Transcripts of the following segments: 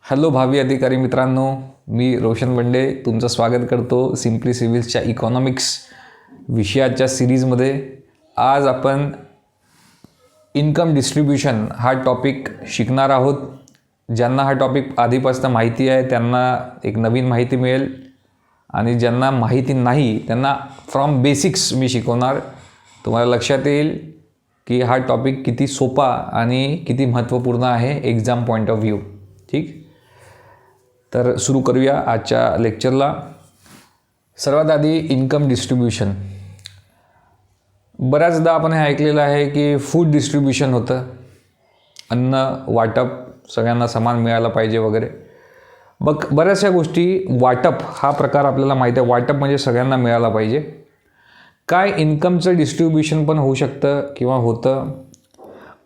Hello भावी अधिकारी मित्रांनो, मी रोशन बंडे तुमचं स्वागत करतो सिम्पली सिव्हिल्सच्या इकॉनॉमिक्स विषयाच्या सिरीजमध्ये. आज आपण इन्कम डिस्ट्रीब्युशन हा टॉपिक शिकणार आहोत. ज्यांना हा टॉपिक आधीपासून माहिती आहे त्यांना एक नवीन माहिती मिळेल आणि ज्यांना माहिती नाही त्यांना फ्रॉम बेसिक्स मी शिकवणार. तुम्हाला लक्षात येईल की हा टॉपिक किती सोपा आणि किती महत्त्वपूर्ण आहे एक्झाम पॉईंट ऑफ व्ह्यू. ठीक, तर सुरू करूया आजच्या लेक्चरला. सर्वात आधी इन्कम डिस्ट्रीब्युशन. बऱ्याचदा आपण हे ऐकलेलं आहे की फूड डिस्ट्रीब्युशन होतं, अन्न वाटप सगळ्यांना समान मिळालं पाहिजे वगैरे. बऱ्याचशा गोष्टी वाटप हा प्रकार आपल्याला माहीत आहे. वाटप म्हणजे सगळ्यांना मिळाला पाहिजे. काय इन्कमचं डिस्ट्रीब्युशन पण होऊ शकतं किंवा होतं.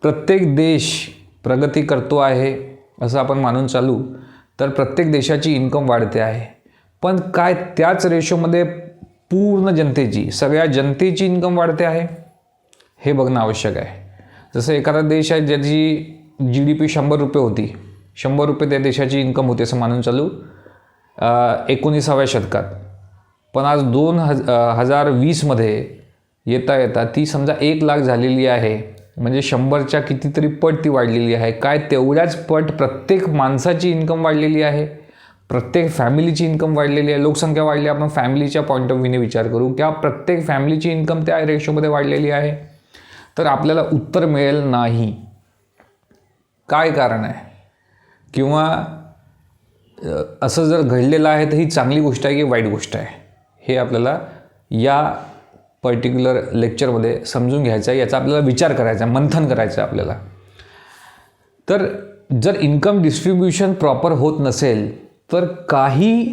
प्रत्येक देश प्रगती करतो आहे असं आपण मानून चालू तर प्रत्येक देशाची इन्कम वाढते आहे. पण काय त्याच रेशोमध्ये पूर्ण जनतेची, सगळ्या जनतेची इन्कम वाढते आहे हे बघणं आवश्यक आहे. जसं एखादा देश आहे ज्याची GDP 100 रुपये होती, 100 रुपये त्या देशाची इन्कम होती असं मानून चालू 19व्या शतकात. पण आज 2020मध्ये येता येता ती समजा 1 लाख झालेली आहे. म्हणजे 100च्या कितीतरी पट ती वाढलेली आहे. काय तेवढ्याच पट प्रत्येक माणसाची इन्कम वाढलेली आहे, प्रत्येक फॅमिलीची इन्कम वाढलेली आहे. लोकसंख्या वाढली, आपण फॅमिलीच्या पॉईंट ऑफ व्ह्यूने विचार करू किंवा प्रत्येक फॅमिलीची इन्कम त्या रेशोमध्ये वाढलेली आहे, तर आपल्याला उत्तर मिळेल नाही. काय कारण आहे किंवा असं जर घडलेलं आहे तर ही चांगली गोष्ट आहे की वाईट गोष्ट आहे हे आपल्याला या पर्टिक्युलर लेक्चरमध्ये समजून घ्यायचं आहे. याचा आपल्याला विचार करायचा आहे, मंथन करायचं आहे आपल्याला. तर जर इन्कम डिस्ट्रीब्युशन प्रॉपर होत नसेल तर काही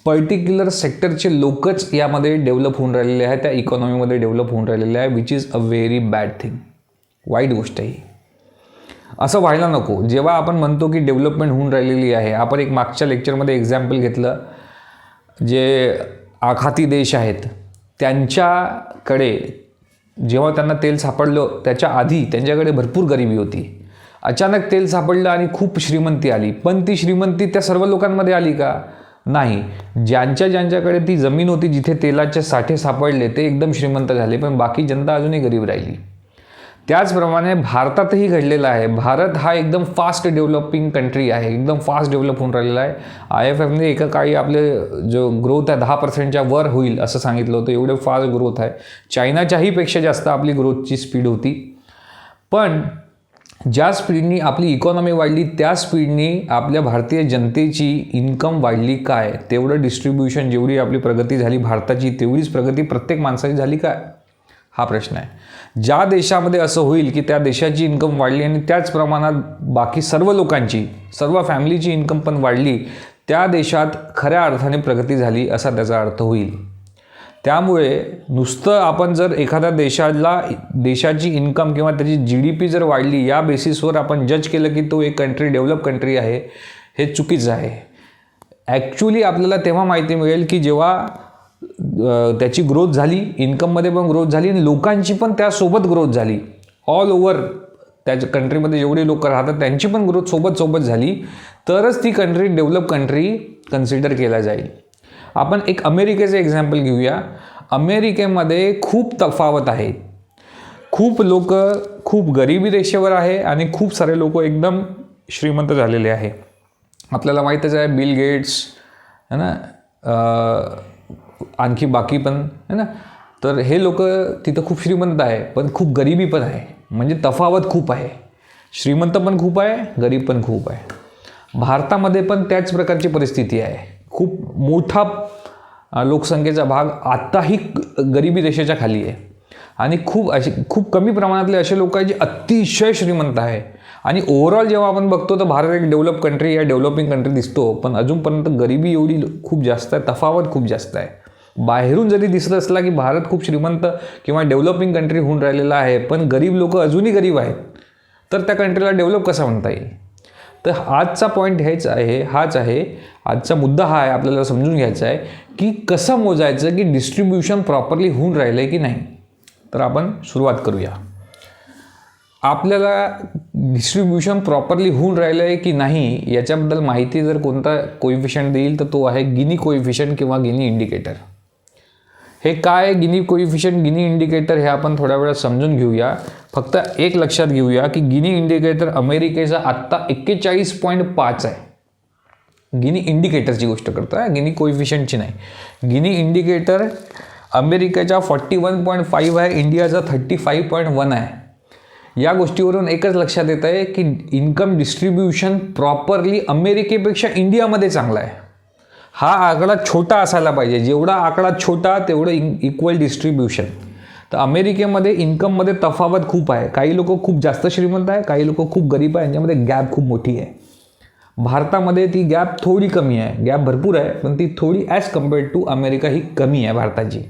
पर्टिक्युलर सेक्टरचे लोकच यामध्ये डेव्हलप होऊन राहिलेले आहेत, त्या इकॉनॉमीमध्ये डेव्हलप होऊन राहिलेले आहे, which is a very bad thing. वाईट गोष्ट आहे. असं व्हायला नको. जेव्हा आपण म्हणतो की डेव्हलपमेंट होऊन राहिलेली आहे, आपण एक मागच्या लेक्चरमध्ये एक्झाम्पल घेतलं, जे आखाती देश आहेत त्यांच्याकडे जेव्हा त्यांना तेल सापडलं त्याच्या आधी त्यांच्याकडे भरपूर गरिबी होती. अचानक तेल सापडलं आणि खूप श्रीमंती आली. पण ती श्रीमंती त्या सर्व लोकांमध्ये आली का? नाही. ज्यांच्याकडे ती जमीन होती जिथे तेलाचे साठे सापडले ते एकदम श्रीमंत झाले, पण बाकी जनता अजूनही गरीब राहिली. त्याचप्रमाणे भारतातही घडलेलं आहे. भारत हा एकदम फास्ट डेव्हलपिंग कंट्री आहे, एकदम फास्ट डेव्हलप होऊन राहिलेला आहे. IMFने एका काळी आपले जो ग्रोथ आहे 10%च्या वर होईल असं सांगितलं होतं. एवढे फास्ट ग्रोथ आहे. चायनाच्याही पेक्षा जास्त आपली ग्रोथची स्पीड होती. पण ज्या स्पीडनी आपली इकॉनॉमी वाढली त्या स्पीडनी आपल्या भारतीय जनतेची इन्कम वाढली काय? तेवढं डिस्ट्रीब्युशन, जेवढी आपली प्रगती झाली भारताची तेवढीच प्रगती प्रत्येक माणसाची झाली काय? हा प्रश्न आहे. ज्या देशामध्ये असं होईल की त्या देशाची इन्कम वाढली आणि त्याच प्रमाणात बाकी सर्व लोकांची, सर्व फॅमिलीची इन्कम पण वाढली, त्या देशात खऱ्या अर्थाने प्रगती झाली असा त्याचा अर्थ होईल. त्यामुळे नुसतं आपण जर एखाद्या देशाची इन्कम किंवा त्याची GDP जर वाढली या बेसिसवर आपण जज केलं की तो एक कंट्री डेव्हलप कंट्री आहे, हे चुकीचं आहे. ॲक्च्युली आपल्याला तेव्हा माहिती मिळेल की जेव्हा त्याची ग्रोथ झाली, इन्कममध्ये पण ग्रोथ झाली आणि लोकांची पण त्यासोबत ग्रोथ झाली. ऑल ओव्हर त्या कंट्रीमध्ये जेवढे लोक राहतात त्यांची पण ग्रोथ सोबत झाली, तरच ती कंट्री डेव्हलप कंट्री कन्सिडर केला जाईल. आपण एक अमेरिकेचं एक्झाम्पल घेऊया. अमेरिकेमध्ये खूप तफावत आहे. खूप लोक खूप गरिबी रेषेवर आहे आणि खूप सारे लोक एकदम श्रीमंत झालेले आहे. आपल्याला माहीतच आहे बिल गेट्स है ना, आणखी बाकी पण है ना. तर हे लोक तिथं खूप श्रीमंत आहे पण खूप गरिबी पण आहे. म्हणजे तफावत खूप आहे. श्रीमंत पण खूप आहे, गरीब पण खूप आहे. भारतामध्ये पण त्याच प्रकारची परिस्थिती आहे. खूप मोठा लोकसंख्येचा भाग आत्ताही गरिबी रेषेच्या खाली आहे आणि खूप कमी प्रमाणातले असे लोक आहेत जे अतिशय श्रीमंत आहे. आणि ओव्हरऑल जेव्हा आपण बघतो तर भारत एक डेव्हलप कंट्री या डेव्हलपिंग कंट्री दिसतो, पण अजूनपर्यंत गरिबी एवढी खूप जास्त आहे, तफावत खूप जास्त आहे. बाहेरून जरी दिसत असला की भारत खूप श्रीमंत किंवा डेव्हलपिंग कंट्री होऊन राहिलेला आहे, पण गरीब लोक अजूनही गरीब आहेत, तर त्या कंट्रीला डेव्हलप कसा म्हणता येईल? तर आजचा पॉईंट हाच आहे, आजचा मुद्दा हा आहे, आपल्याला समजून घ्यायचा आहे की कसं मोजायचं की डिस्ट्रीब्युशन प्रॉपरली होऊन राहिलं आहे की नाही. तर आपण सुरुवात करूया. आपल्याला डिस्ट्रीब्युशन प्रॉपरली होऊन राहिलं आहे की नाही याच्याबद्दल माहिती जर कोणता कोइफिशियंट देईल तर तो आहे गिनी कोइफिशियंट किंवा गिनी इंडिकेटर. हे काय गिनी कोइफिशियंट, गिनी इंडिकेटर हे आपण थोड्या वेळात समजून घेऊया. फक्त एक लक्षात घेऊया की गिनी इंडिकेटर अमेरिकेचा आत्ता 41.5 आहे. गिनी इंडिकेटरची गोष्ट करतो आहे, गिनी कोइफिशियंटची नाही. गिनी इंडिकेटर अमेरिकेचा 41.5 आहे, इंडियाचा 35.1 आहे. या गोष्टीवरून एकच लक्षात येत आहे की इन्कम डिस्ट्रीब्युशन प्रॉपरली अमेरिकेपेक्षा इंडियामध्ये चांगला आहे. हा आकडा छोटा असायला पाहिजे. जेवढा आकडा छोटा तेवढं इक्वल डिस्ट्रीब्युशन. तर अमेरिकेमध्ये इन्कममध्ये तफावत खूप आहे. काही लोक खूप जास्त श्रीमंत आहे, काही लोक खूप गरीब आहे, यांच्यामध्ये गॅप खूप मोठी आहे. भारतामध्ये ती गॅप थोडी कमी आहे. गॅप भरपूर आहे पण ती थोडी ॲज कम्पेअर्ड टू अमेरिका ही कमी आहे भारताची.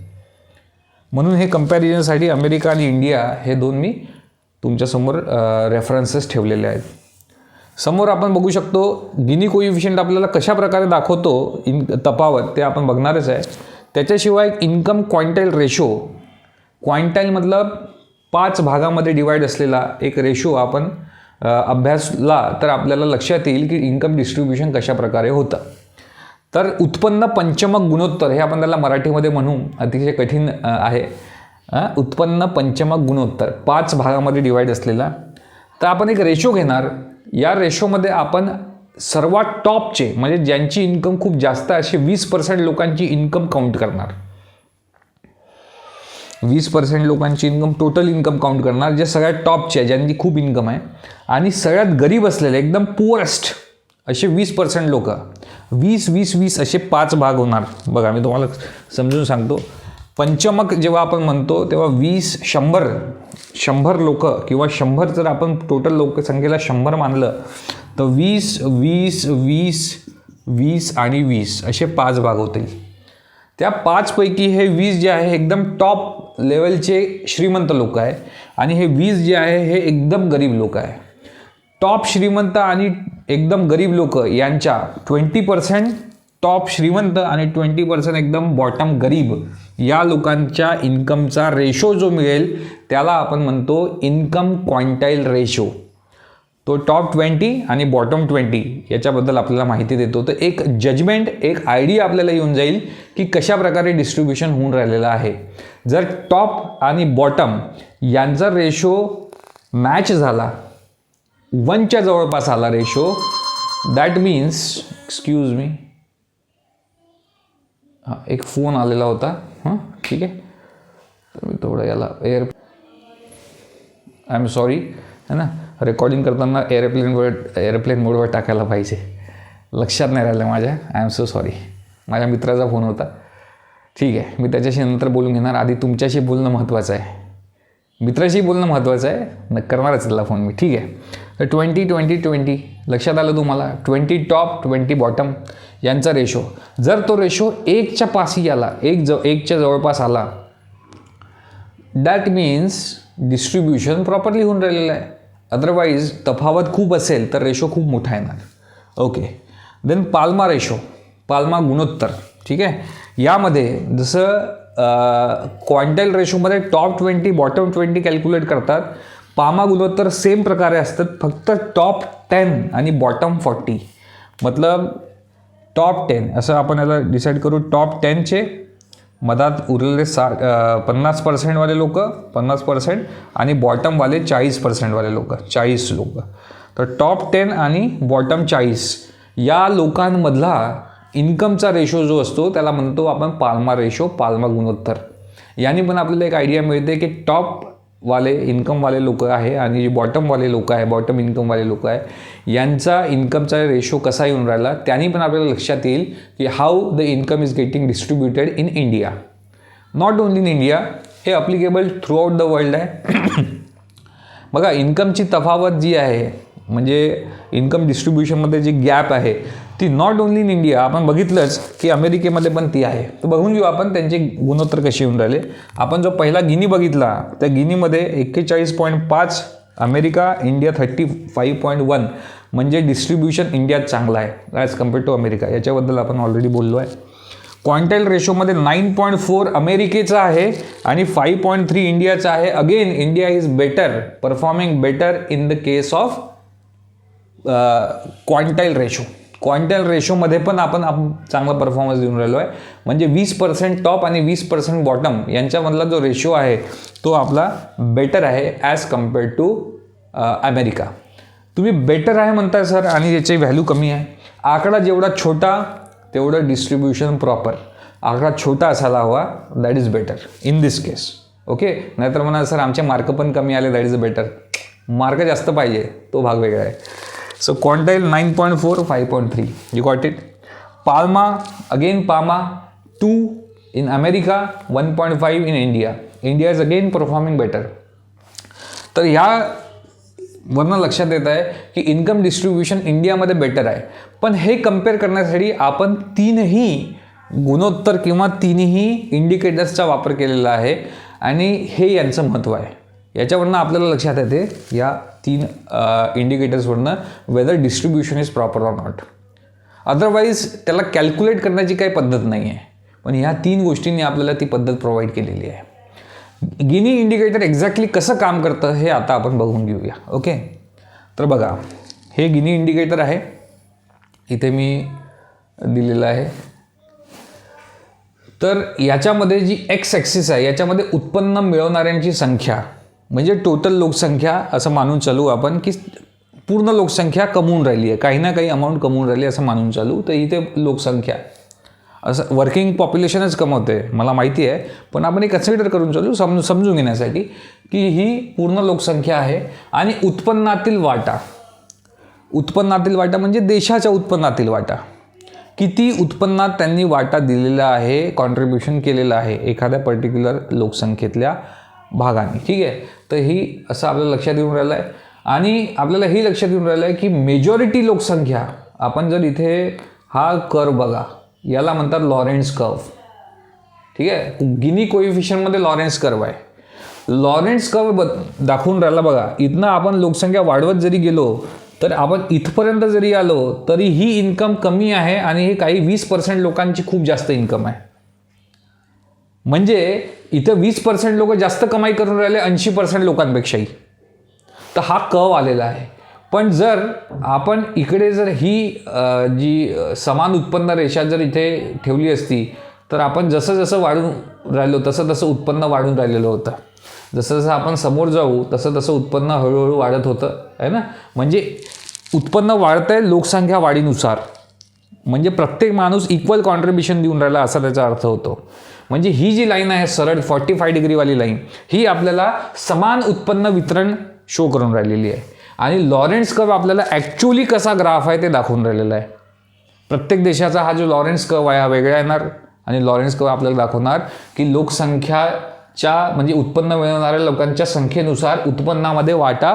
म्हणून हे कम्पॅरिझनसाठी अमेरिका आणि इंडिया हे दोन मी तुमच्यासमोर रेफरन्सेस ठेवलेले आहेत. समोर आपण बघू शकतो गिनी कोइफिशियंट आपल्याला कशा प्रकारे दाखवतो तफावत ते आपण बघणारच आहे. त्याच्याशिवाय इन्कम क्वांटाईल रेशो, क्वांटाईल मतलब 5 भागामध्ये डिवाइड असलेला एक रेशो आपण अभ्यासला तर आपल्याला लक्षात येईल की इन्कम डिस्ट्रीब्युशन कशा प्रकारे होतं. तर उत्पन्न पंचमक गुणोत्तर हे आपण त्याला मराठीमध्ये म्हणू, अतिशय कठीण आहे. उत्पन्न पंचमक गुणोत्तर 5 भागामध्ये डिवाइड असलेला. तर आपण एक रेशो घेणार. या रेशोमध्ये आपण सर्वात टॉपचे म्हणजे ज्यांची इन्कम खूप जास्त असे 20% लोकांची इन्कम काउंट करणार. 20% लोकांची इन्कम, टोटल इन्कम काउंट करणार, जे सगळ्यात टॉपचे आहे, ज्यांची खूप इन्कम आहे. आणि सगळ्यात गरीब असलेले एकदम पुअरेस्ट असे 20% लोक, 20 असे 5 भाग होणार. बघा मी तुम्हाला समजून सांगतो. पंचमक जेव्हा आपण म्हणतो तेव्हा 100 लोक किंवा 100 जर आपण टोटल लोकसंख्येला 100 मानलं तर 20 आणि 20 असे 5 भाग होतील. त्या 5 पैकी हे 20 जे आहे एकदम टॉप लेवलचे श्रीमंत लोक आहे आणि हे 20 जे आहे हे एकदम गरीब लोक आहे. टॉप श्रीमंत आणि एकदम गरीब लोक यांच्या 20% टॉप श्रीमंत आणि 20% एकदम बॉटम गरीब या लोकांच्या इन्कमचा रेशो जो मिळेल त्याला आपण म्हणतो इन्कम क्वांटाईल रेशो. तो टॉप 20 आणि बॉटम 20 याच्याबद्दल आपल्याला माहिती देतो. तर एक जजमेंट, एक आयडिया आपल्याला येऊन जाईल की कशा प्रकारे डिस्ट्रीब्युशन होऊन राहिलेलं आहे. जर टॉप आणि बॉटम यांचा रेशो मॅच झाला, 1च्या जवळपास आला ratio, that means, excuse me, हां एक फोन आलेला होता. हां ठीक आहे, तर मी थोडं याला आय एम सॉरी है ना, रेकॉर्डिंग करताना एअरप्लेन मोडवर टाकायला पाहिजे, लक्षात नाही राहिलं माझ्या. I am so sorry. माझ्या मित्राचा फोन होता. ठीक आहे, मी त्याच्याशी नंतर बोलून घेणार. आधी तुमच्याशी बोलणं महत्त्वाचं आहे, मित्राशी बोलणं महत्त्वाचं आहे. करणारच त्याला फोन मी. ठीक आहे, तर 20 लक्षात आलं तुम्हाला. 20 टॉप 20 बॉटम यांचा रेशो, जर तो रेशो 1च्या पाशी आला, 1च्या जवळपास आला, दॅट मीन्स डिस्ट्रीब्युशन प्रॉपरली होऊन राहिलेलं आहे. अदरवाईज तफावत खूप असेल तर रेशो खूप मोठा येणार. Okay, then Palma ratio, Palma गुणोत्तर. ठीक आहे, यामध्ये जसं क्वांटाईल रेशोमध्ये टॉप 20 बॉटम 20 कॅल्क्युलेट करतात, पाल्मा गुणोत्तर सेम प्रकारे असतात, फक्त टॉप 10 आणि बॉटम 40. मतलब टॉप 10 असं आपण याला डिसाईड करू. टॉप 10चे मधात उरलेले 50% वाले लोक 50% आणि बॉटमवाले 40% वाले लोक 40 लोक. तर टॉप 10 आणि बॉटम 40 या लोकांमधला इन्कमचा रेशो जो असतो त्याला म्हणतो आपण पाल्मा रेशो, पाल्मा गुणोत्तर. याने पण आपल्याला एक आयडिया मिळते की टॉपवाले इन्कमवाले लोक आहे आणि जे बॉटमवाले लोक आहे, बॉटम इन्कमवाले लोक आहे, यांचा इन्कमचा रेशो कसा येऊन राहिला. त्यांनी पण आपल्याला लक्षात येईल की how the income is getting distributed in India. Not only in India, हे applicable throughout the world आहे. बघा, इन्कमची तफावत जी आहे म्हणजे इन्कम डिस्ट्रीब्युशनमध्ये जी गॅप आहे ती नॉट ओनली इन इंडिया, आपण बघितलंच की अमेरिकेमध्ये पण ती आहे. तर बघून घेऊ आपण त्यांचे गुणोत्तर कसे येऊन राहिले. आपण जो पहिला गिनी बघितला त्या गिनीमध्ये 41.5 अमेरिका, इंडिया 35.1, म्हणजे डिस्ट्रीब्युशन इंडियात चांगला आहे ॲज कम्पेअर्ड टू अमेरिका. याच्याबद्दल आपण ऑलरेडी बोललो आहे. क्वांटाईल रेशोमध्ये 9.4 अमेरिकेचा आहे आणि 5.3 इंडियाचा आहे. Again India is better, performing better in the case of quantile ratio. Quantile रेशोमध्ये पण आपण चांगला परफॉर्मन्स देऊन राहिलो आहे. म्हणजे 20% टॉप आणि 20% बॉटम यांच्यामधला जो रेशो आहे तो आपला बेटर आहे ॲज कम्पेअर्ड टू अमेरिका. तुम्ही बेटर आहे म्हणताय सर आणि याची व्हॅल्यू कमी आहे. आकडा जेवढा छोटा तेवढं डिस्ट्रीब्युशन प्रॉपर. आकडा छोटा असायला हवा, that is better in this case. Okay, नाहीतर म्हणा सर आमचे मार्क पण कमी आले, दॅट इज बेटर. मार्क जास्त पाहिजे, तो भाग वेगळा आहे. So quantile 9.4, 5.3, you got it. Palma, again Palma 2 in America, 1.5 in India. India is again performing better. तर ह्या वरनं लक्षात येत आहे की इन्कम डिस्ट्रीब्युशन इंडियामध्ये बेटर आहे. पण हे कम्पेअर करण्यासाठी आपण तीनही गुणोत्तर किंवा तिन्ही इंडिकेटर्सचा वापर केलेला आहे आणि हे यांचं महत्त्व आहे. याच्यावरनं आपल्याला लक्षात येते या 3 इंडिकेटर्सवरनं whether distribution is proper or not. Otherwise त्याला कॅल्क्युलेट करण्याची काही पद्धत नाही आहे. पण ह्या 3 गोष्टींनी आपल्याला ती पद्धत प्रोव्हाइड केलेली आहे. गिनी इंडिकेटर एक्झॅक्टली कसं काम करतं हे आता आपण बघून घेऊया. ओके, तर बघा हे गिनी इंडिकेटर आहे, इथे मी दिलेलं आहे. तर याच्यामध्ये जी एक्स ॲक्सिस आहे याच्यामध्ये उत्पन्न मिळवणाऱ्यांची संख्या म्हणजे टोटल लोकसंख्या असं मानून चालू आपण की पूर्ण लोकसंख्या कमवून राहिली आहे, काही ना काही अमाऊंट कमवून राहिली असं मानून चालू. तर इथे लोकसंख्या असं वर्किंग पॉप्युलेशनच कमवते मला माहिती आहे, पण आपण एक कन्सिडर करून चालू समजून घेण्यासाठी की ही पूर्ण लोकसंख्या आहे. आणि उत्पन्नातील वाटा, उत्पन्नातील वाटा म्हणजे देशाच्या उत्पन्नातील वाटा, किती उत्पन्नात त्यांनी वाटा दिलेला आहे, कॉन्ट्रीब्युशन केलेलं आहे एखाद्या पर्टिक्युलर लोकसंख्येतल्या भागाने. ठीक आहे, तर ही असं आपल्याला लक्षात येऊन राहिलं आहे. आणि आपल्याला ही लक्षात येऊन राहिलं आहे की मेजॉरिटी लोकसंख्या, आपण जर इथे हा कर्व बघा, याला म्हणतात लॉरेन्स कर्व. ठीक आहे, गिनी कोइफिशियंटमध्ये लॉरेन्स कर्व आहे. लॉरेन्स कर्व दाखवून राहिला बघा. इथनं आपण लोकसंख्या वाढवत जरी गेलो तर आपण इथपर्यंत जरी आलो तरी ही इन्कम कमी आहे आणि हे काही 20% लोकांची खूप जास्त इन्कम आहे. म्हणजे इथं 20% लोक जास्त कमाई करून राहिले 80% लोकांपेक्षाही. तर हा कर्व आलेला आहे. पण जर आपण इकडे जर ही जी समान उत्पन्न रेषा जर इथे ठेवली असती तर आपण जसं जसं वाढून राहिलो तसं तसं उत्पन्न वाढून राहिलेलं होतं. जसं जसं आपण समोर जाऊ तसं तसं उत्पन्न हळूहळू वाढत होतं आहे ना. म्हणजे उत्पन्न वाढतं आहे लोकसंख्या वाढीनुसार. म्हणजे प्रत्येक माणूस इक्वल कॉन्ट्रीब्युशन देऊन राहिला असा त्याचा अर्थ होतो. म्हणजे ही जी लाईन आहे सरळ 45 डिग्रीवाली लाईन, ही आपल्याला समान उत्पन्न वितरण शो करून राहिलेली आहे. आणि लॉरेन्स कर्व आपल्याला ॲक्च्युअली कसा ग्राफ आहे ते दाखवून राहिलेला आहे. प्रत्येक देशाचा हा जो लॉरेन्स कर्व आहे हा वेगळा येणार आणि लॉरेन्स कर्व आपल्याला दाखवणार की लोकसंख्याच्या म्हणजे उत्पन्न मिळवणाऱ्या लोकांच्या संख्येनुसार उत्पन्नामध्ये वाटा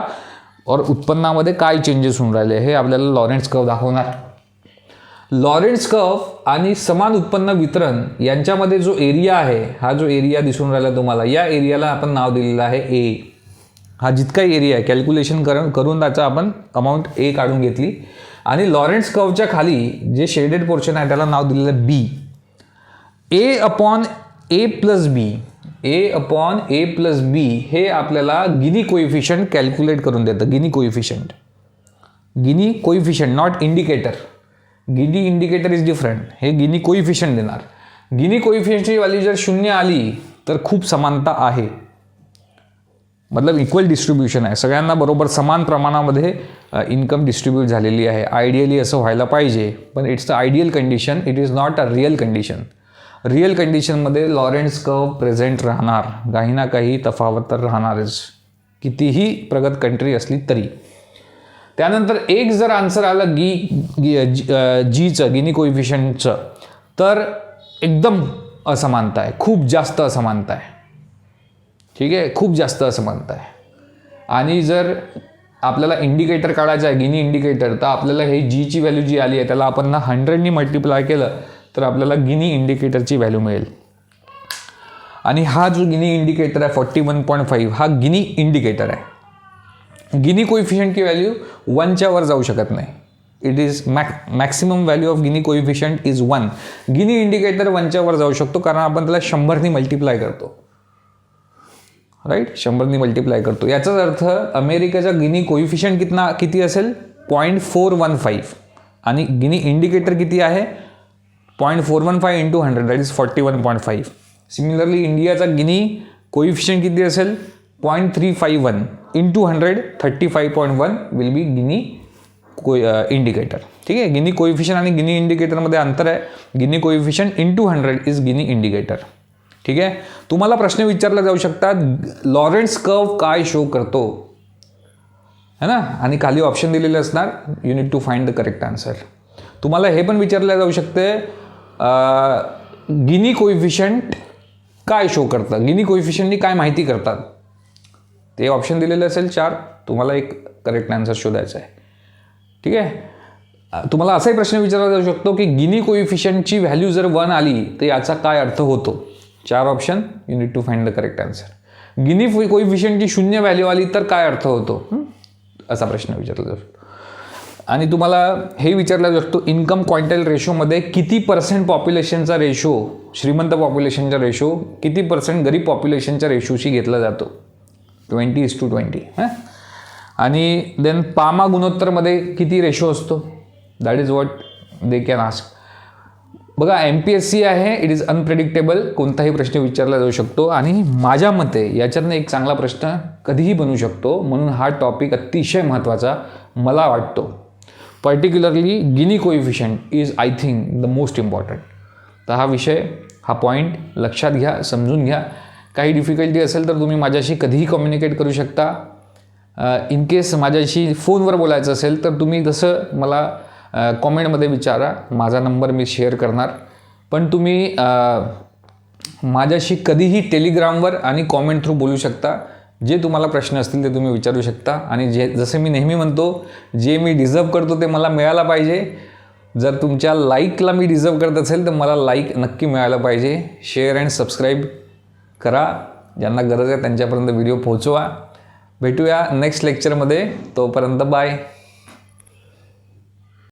और उत्पन्नामध्ये काय चेंजेस होऊन राहिले हे आपल्याला लॉरेन्स कर्व दाखवणार. लॉरेन्स कर्व आणि समान उत्पन्न वितरण यांच्यामध्ये जो एरिया आहे, हा जो एरिया दिसून राहिला तुम्हाला, या एरियाला आपण नाव दिलेलं आहे ए. हा जितका एरिया आहे कॅल्क्युलेशन करून त्याचा आपण अमाऊंट ए काढून घेतली. आणि लॉरेन्स कर्वच्या खाली जे शेडेड पोर्शन आहे त्याला नाव दिलेलं आहे बी. ए अपॉन ए प्लस बी, ए अपॉन ए प्लस बी हे आपल्याला गिनी कोइफिशियंट कॅल्क्युलेट करून देतं. Guinea coefficient, guinea coefficient not indicator. Guinea indicator is different. हे गिनी कोइफिशियंट देणार. गिनी कोइफिशियंटची व्हॅल्यू जर 0 आली तर खूप समानता आहे, मतलब इक्वल डिस्ट्रीब्युशन आहे, सगळ्यांना बरोबर समान प्रमाणामध्ये इन्कम डिस्ट्रीब्यूट झालेली आहे. आयडियली असं व्हायला पाहिजे, पण it's the ideal condition, it is not a real condition. Real कंडिशनमध्ये लॉरेन्स कर्व प्रेझेंट राहणार, काही ना काही तफावत तर राहणारच, कितीही प्रगत कंट्री असली तरी. त्यानंतर एक जर आन्सर आलं जीचं, गिनी कोइफिशियंटचं, तर एकदम असमानता आहे, खूप जास्त असमानता आहे. ठीक आहे, खूप जास्त असमानता आहे. आणि जर आपल्याला इंडिकेटर काढायचं आहे गिनी इंडिकेटर, तर आपल्याला हे जीची व्हॅल्यू जी आली आहे त्याला आपण 100ने मल्टिप्लाय केलं तर आपल्याला गिनी इंडिकेटरची व्हॅल्यू मिळेल. आणि हा जो गिनी इंडिकेटर आहे 41.5 हा गिनी इंडिकेटर आहे. गिनी कोइफिशियंट की व्हॅल्यू 1च्या वर जाऊ शकत नाही. It is maximum value of Gini coefficient is 1. Gini indicator 1च्या वर जाऊ शकतो कारण आपण त्याला 100ने मल्टिप्लाय करतो, राईट. 100ने मल्टिप्लाय करतो. याचाच अर्थ अमेरिकेचा गिनी कोइफिशियंट किती असेल 0.415 आणि गिनी इंडिकेटर किती आहे 0.415 इंटू 100 दॅट इज 41.5. सिमिलरली इंडियाचा गिनी कोइफिशियंट किती असेल 0.351 into 100 35.1 will be guinea indicator. ठीक आहे. गिनी कोइफिशियंट आणि गिनी इंडिकेटरमध्ये अंतर आहे. Gini coefficient into 100 is guinea indicator. ठीक आहे. तुम्हाला प्रश्न विचारला जाऊ शकतात लॉरेंट्झ कर्व काय शो करतो है ना, आणि खाली ऑप्शन दिलेले असणार, you need to find the correct answer. तुम्हाला हे पण विचारलं जाऊ शकते गिनी कोइफिशियंट काय शो करतं, गिनी कोइफिशियंटनी काय माहिती करतात. ते ऑप्शन दिलेले असेल 4, तुम्हाला एक करेक्ट आन्सर शोधायचा आहे. ठीक आहे. तुम्हाला असाही प्रश्न विचारला जाऊ शकतो की गिनी कोइफिशियंटची व्हॅल्यू जर 1 आली तर याचा काय अर्थ होतो. 4 option, you need to find the correct answer. Gini कोइफिशियंटची 0 व्हॅल्यू आली तर काय अर्थ होतो, असा प्रश्न विचारला जाऊ शकतो. आणि तुम्हाला हे विचारला जाऊ शकतो इन्कम क्वांटाईल रेशोमध्ये किती % पॉप्युलेशनचा रेशो श्रीमंत पॉप्युलेशनचा रेशो किती % गरीब पॉप्युलेशनच्या रेशोशी घेतला जातो 20:20. आणि देन पामा गुणोत्तरमध्ये किती रेशो असतो, that is what they can ask. बघा MPSC आहे, इट इज अनप्रेडिक्टेबल, कोणताही प्रश्न विचारला जाऊ शकतो. आणि माझ्या मते याच्यातनं एक चांगला प्रश्न कधीही बनू शकतो, म्हणून हा टॉपिक अतिशय महत्त्वाचा मला वाटतो. Particularly guinea coefficient is I think the most important. तर हा विषय, हा पॉईंट लक्षात घ्या, समजून घ्या. काही डिफिकल्टी असेल तर तुम्ही माझ्याशी कधीही कम्युनिकेट करू शकता. इन केस माझ्याशी फोनवर बोलायचं असेल तर तुम्ही जसं मला कॉमेंटमध्ये विचारा, माझा नंबर मी शेअर करणार. पण तुम्ही माझ्याशी कधीही टेलिग्रामवर आणि कॉमेंट थ्रू बोलू शकता. जे तुम्हाला प्रश्न असतील ते तुम्ही विचारू शकता. आणि जसे मी नेहमी म्हणतो, जे मी डिझर्व करतो ते मला मिळायला पाहिजे. जर तुमच्या लाईकला मी डिझर्व करत असेल तर मला लाईक नक्की मिळायला पाहिजे. शेअर अँड सबस्क्राईब करा, ज्यांना गरज आहे त्यांच्यापर्यंत व्हिडिओ पोहोचवा. भेटूया नेक्स्ट लेक्चरमध्ये. तोपर्यंत बाय.